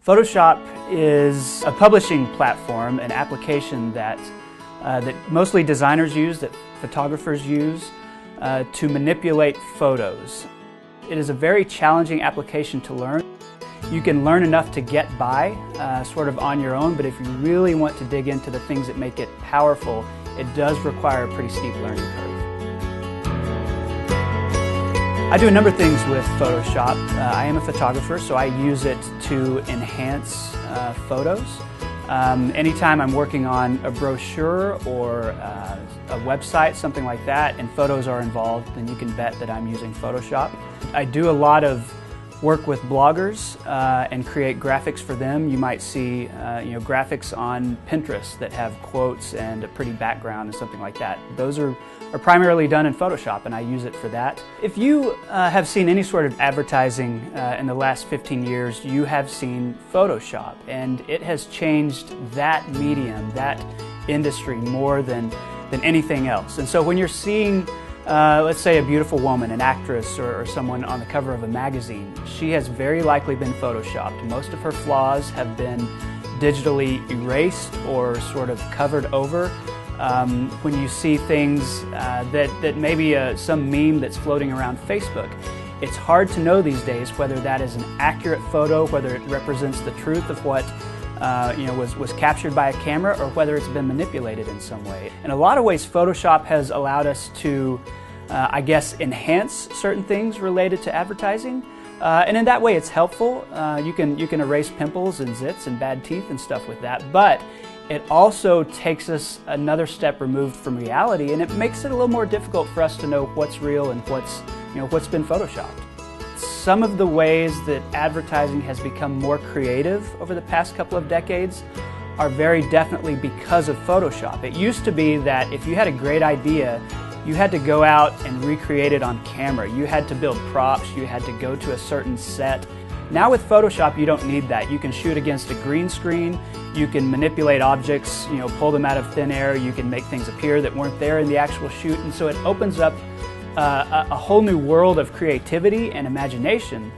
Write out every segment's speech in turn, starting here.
Photoshop is a publishing platform, an application that mostly designers use, that photographers use to manipulate photos. It is a very challenging application to learn. You can learn enough to get by sort of on your own, but if you really want to dig into the things that make it powerful, it does require a pretty steep learning curve. I do a number of things with Photoshop. I am a photographer, so I use it to enhance photos. Anytime I'm working on a brochure or a website, something like that, and photos are involved, then you can bet that I'm using Photoshop. I do a lot of work with bloggers and create graphics for them. You might see graphics on Pinterest that have quotes and a pretty background and something like that. Those are primarily done in Photoshop, and I use it for that. If you have seen any sort of advertising in the last 15 years, you have seen Photoshop, and it has changed that medium, that industry more than anything else. And so when you're seeing let's say a beautiful woman, an actress or someone on the cover of a magazine, she has very likely been photoshopped. Most of her flaws have been digitally erased or sort of covered over. When you see things that maybe some meme that's floating around Facebook, it's hard to know these days whether that is an accurate photo, whether it represents the truth of what was captured by a camera, or whether it's been manipulated in some way. In a lot of ways, Photoshop has allowed us to, I guess, enhance certain things related to advertising. And in that way, it's helpful. You can erase pimples and zits and bad teeth and stuff with that. But it also takes us another step removed from reality, and it makes it a little more difficult for us to know what's real and what's been photoshopped. Some of the ways that advertising has become more creative over the past couple of decades are very definitely because of Photoshop. It used to be that if you had a great idea, you had to go out and recreate it on camera. You had to build props, you had to go to a certain set. Now with Photoshop, you don't need that. You can shoot against a green screen, you can manipulate objects, pull them out of thin air, you can make things appear that weren't there in the actual shoot, and so it opens up a whole new world of creativity and imagination,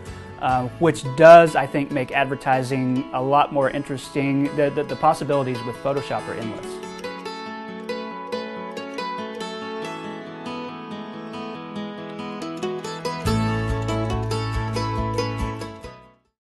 which does, I think, make advertising a lot more interesting. The possibilities with Photoshop are endless.